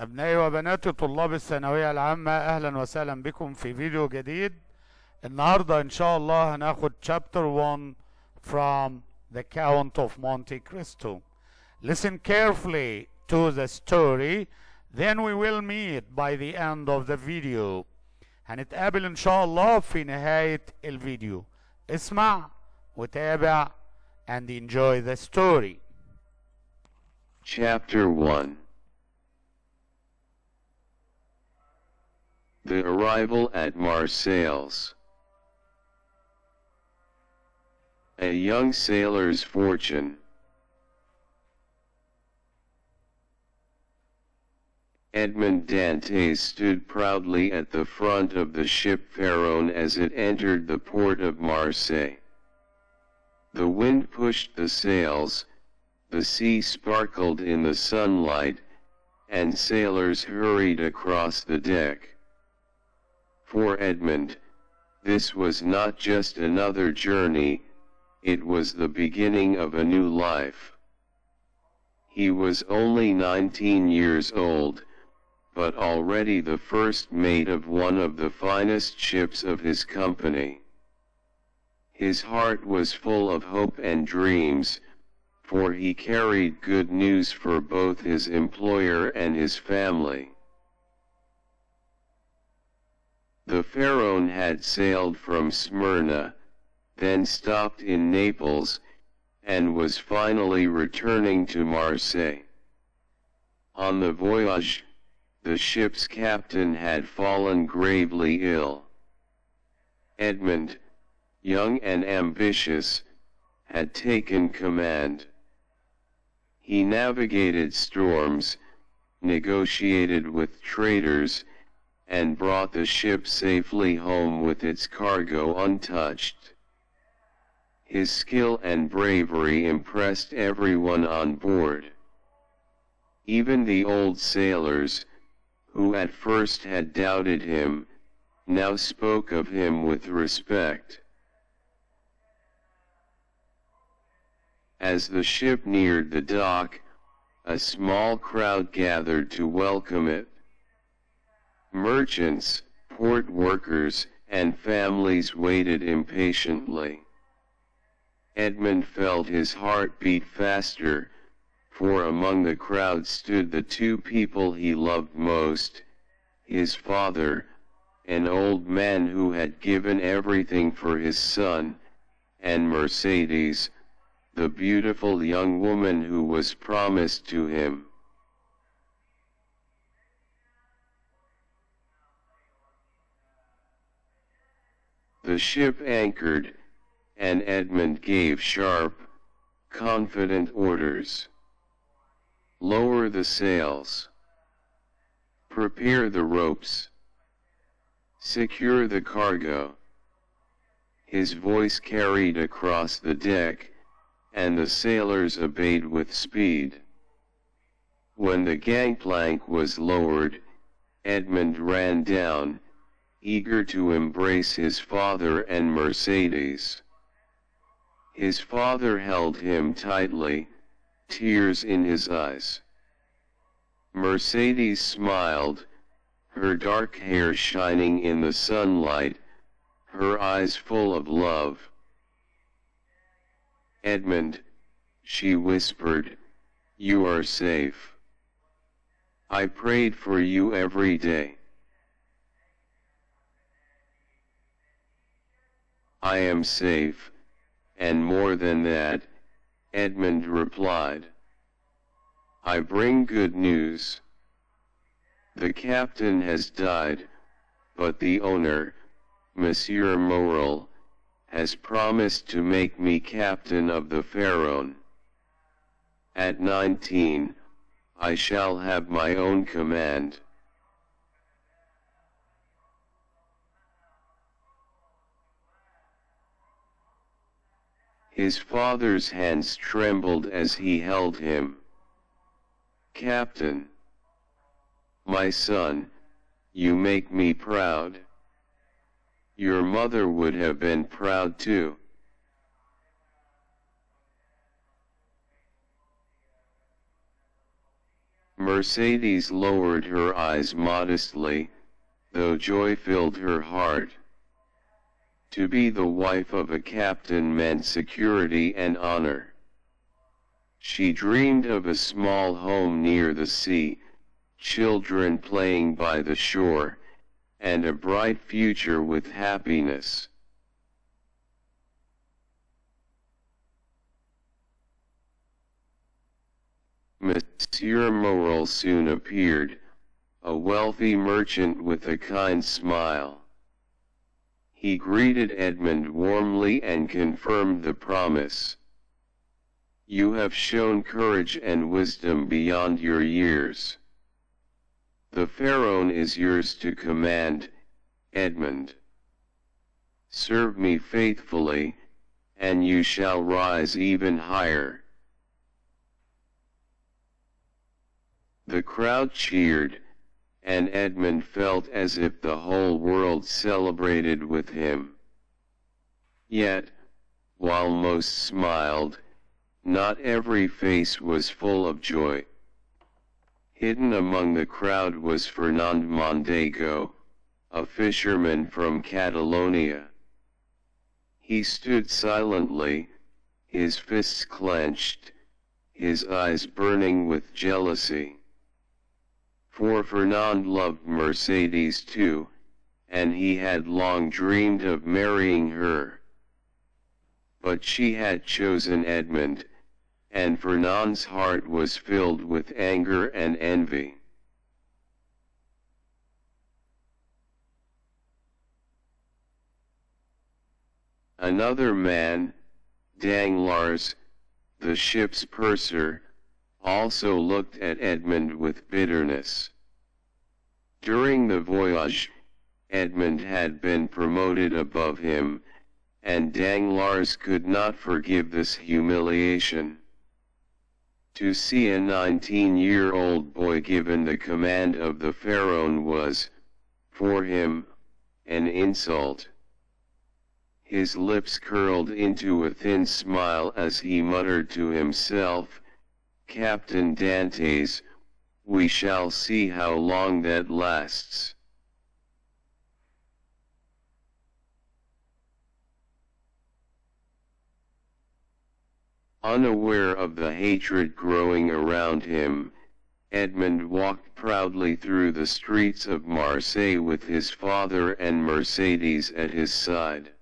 أبنائي وبناتي طلاب الثانوية العامة، أهلا وسهلا بكم في فيديو جديد. النهاردة إن شاء الله هناخد chapter 1 from the Count of Monte Cristo. Listen carefully to the story, then we will meet by the end of the video. هنتقابل إن شاء الله في نهاية الفيديو. اسمع وتابع and enjoy the story. Chapter 1. The arrival at Marseilles. A young sailor's fortune. Edmond Dantes stood proudly at the front of the ship Pharaon as it entered the port of Marseille. The wind pushed the sails, the sea sparkled in the sunlight, and sailors hurried across the deck. For Edmond, this was not just another journey, it was the beginning of a new life. He was only 19 years old, but already the first mate of one of the finest ships of his company. His heart was full of hope and dreams, for he carried good news for both his employer and his family. The Pharaon had sailed from Smyrna, then stopped in Naples, and was finally returning to Marseille. On the voyage, the ship's captain had fallen gravely ill. Edmond, young and ambitious, had taken command. He navigated storms, negotiated with traders, and brought the ship safely home with its cargo untouched. His skill and bravery impressed everyone on board. Even the old sailors, who at first had doubted him, now spoke of him with respect. As the ship neared the dock, a small crowd gathered to welcome it. Merchants, port workers, and families waited impatiently. Edmond felt his heart beat faster, for among the crowd stood the two people he loved most, his father, an old man who had given everything for his son, and Mercedes, the beautiful young woman who was promised to him. The ship anchored, and Edmond gave sharp, confident orders. Lower the sails. Prepare the ropes. Secure the cargo. His voice carried across the deck, and the sailors obeyed with speed. When the gangplank was lowered, Edmond ran down, eager to embrace his father and Mercedes. His father held him tightly, tears in his eyes. Mercedes smiled, her dark hair shining in the sunlight, her eyes full of love. Edmond, she whispered, you are safe. I prayed for you every day. I am safe, and more than that, Edmond replied. I bring good news. The captain has died, but the owner, Monsieur Morel, has promised to make me captain of the Pharaon. At 19, I shall have my own command. His father's hands trembled as he held him. Captain, my son, you make me proud. Your mother would have been proud too. Mercedes lowered her eyes modestly, though joy filled her heart. To be the wife of a captain meant security and honor. She dreamed of a small home near the sea, children playing by the shore, and a bright future with happiness. Monsieur Morel soon appeared, a wealthy merchant with a kind smile. He greeted Edmund warmly and confirmed the promise. "You have shown courage and wisdom beyond your years. The Pharaoh is yours to command, Edmund. Serve me faithfully, and you shall rise even higher." The crowd cheered, and Edmund felt as if the whole world celebrated with him. Yet, while most smiled, not every face was full of joy. Hidden among the crowd was Fernand Mondego, a fisherman from Catalonia. He stood silently, his fists clenched, his eyes burning with jealousy. For Fernand loved Mercedes too, and he had long dreamed of marrying her. But she had chosen Edmund, and Fernand's heart was filled with anger and envy. Another man, Danglars, the ship's purser, also looked at Edmund with bitterness. During the voyage, Edmund had been promoted above him, and Danglars could not forgive this humiliation. To see a 19-year-old boy given the command of the Pharaoh was, for him, an insult. His lips curled into a thin smile as he muttered to himself, "Captain Dantes, we shall see how long that lasts." Unaware of the hatred growing around him, Edmund walked proudly through the streets of Marseille with his father and Mercedes at his side.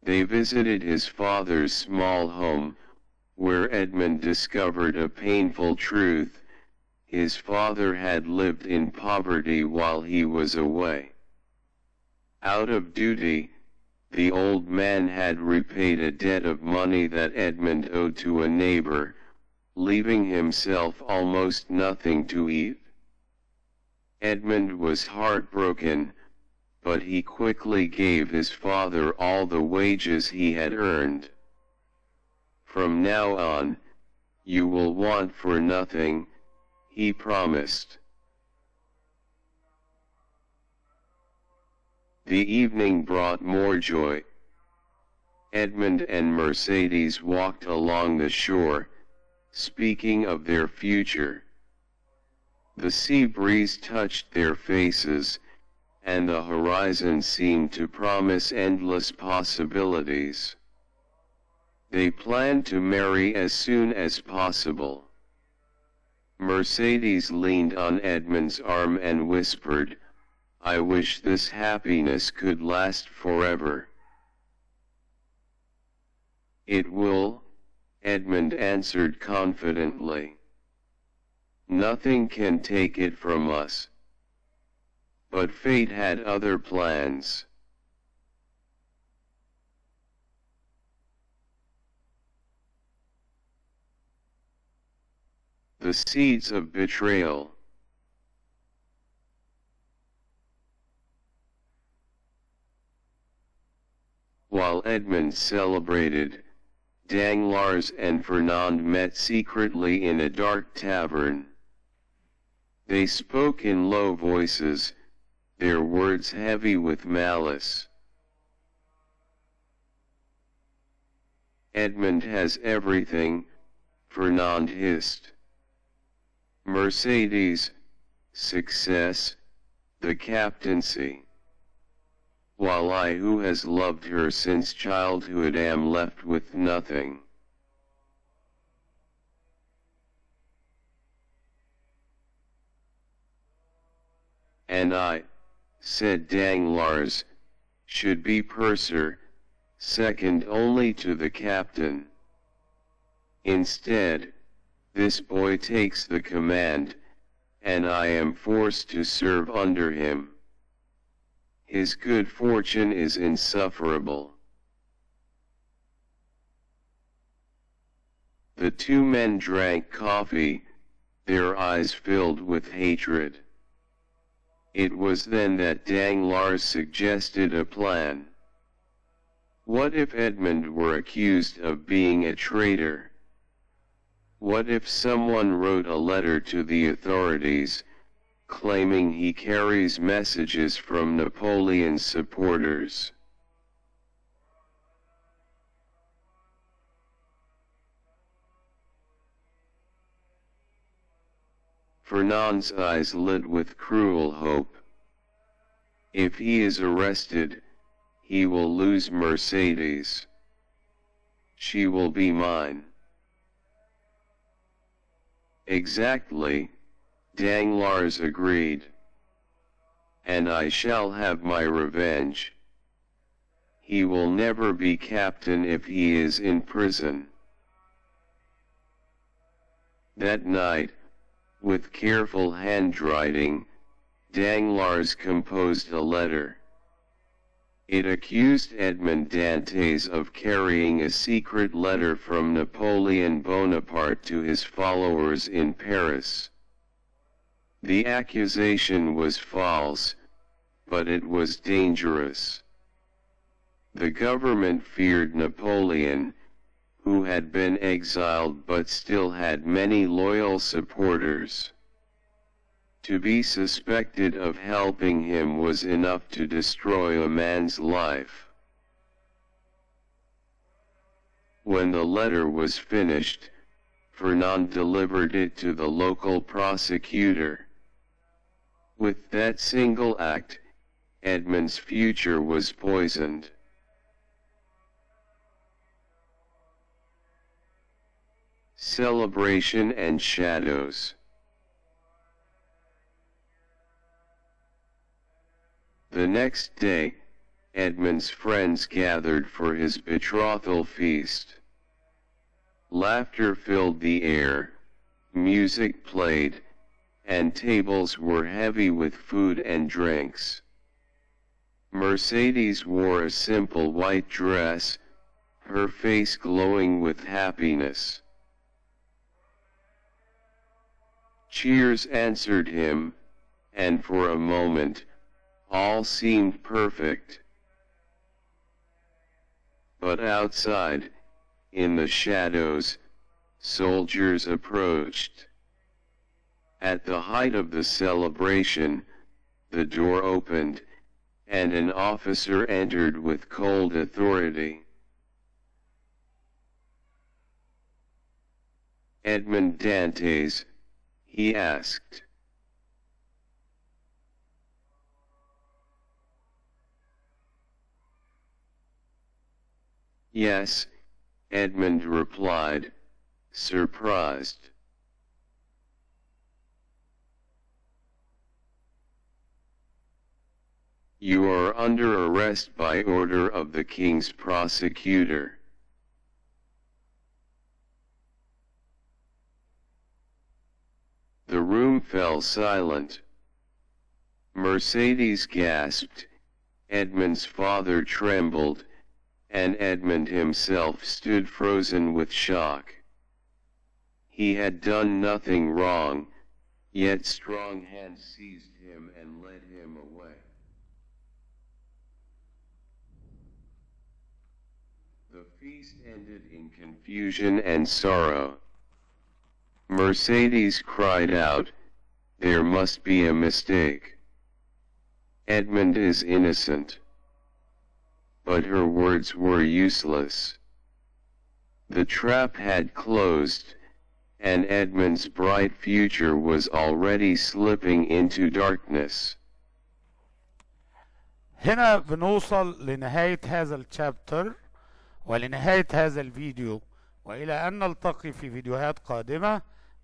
They visited his father's small home, where Edmund discovered a painful truth: his father had lived in poverty while he was away. Out of duty, the old man had repaid a debt of money that Edmund owed to a neighbor, leaving himself almost nothing to eat. Edmund was heartbroken, but he quickly gave his father all the wages he had earned. "From now on, you will want for nothing," he promised. The evening brought more joy. Edmund and Mercedes walked along the shore, speaking of their future. The sea breeze touched their faces, and the horizon seemed to promise endless possibilities. They planned to marry as soon as possible. Mercedes leaned on Edmund's arm and whispered, "I wish this happiness could last forever." "It will," Edmund answered confidently. "Nothing can take it from us." But fate had other plans. The seeds of betrayal. While Edmund celebrated, Danglars and Fernand met secretly in a dark tavern. They spoke in low voices, their words heavy with malice. "Edmund has everything," Fernand hissed. Mercedes, success, the captaincy. While I who has loved her since childhood am left with nothing. And I, said Danglars, should be purser, second only to the captain. Instead, this boy takes the command, and I am forced to serve under him. His good fortune is insufferable. The two men drank coffee, their eyes filled with hatred. It was then that Danglars suggested a plan. What if Edmund were accused of being a traitor? What if someone wrote a letter to the authorities, claiming he carries messages from Napoleon's supporters? Fernand's eyes lit with cruel hope. If he is arrested, he will lose Mercedes. She will be mine. Exactly, Danglars agreed. And I shall have my revenge. He will never be captain if he is in prison. That night, with careful handwriting, Danglars composed a letter. It accused Edmond Dantes of carrying a secret letter from Napoleon Bonaparte to his followers in Paris. The accusation was false, but it was dangerous. The government feared Napoleon, who had been exiled but still had many loyal supporters. To be suspected of helping him was enough to destroy a man's life. When the letter was finished, Fernand delivered it to the local prosecutor. With that single act, Edmund's future was poisoned. Celebration and shadows. The next day, Edmund's friends gathered for his betrothal feast. Laughter filled the air, music played, and tables were heavy with food and drinks. Mercedes wore a simple white dress, her face glowing with happiness. Cheers answered him, and for a moment, all seemed perfect. But outside, in the shadows, soldiers approached. At the height of the celebration, the door opened, and an officer entered with cold authority. Edmond Dantes, he asked. Yes, Edmund replied, surprised. You are under arrest by order of the king's prosecutor. The room fell silent. Mercedes gasped, Edmund's father trembled, and Edmund himself stood frozen with shock. He had done nothing wrong, yet strong hands seized him and led him away. The feast ended in confusion and sorrow. Mercedes cried out, "There must be a mistake. Edmund is innocent." But her words were useless. The trap had closed, and Edmund's bright future was already slipping into darkness. هنا بنوصل لنهاية هذا الشابتر ولنهاية هذا الفيديو، وإلى أن نلتقي في فيديوهات قادمة.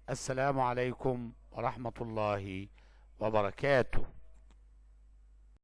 السلام عليكم ورحمة الله وبركاته.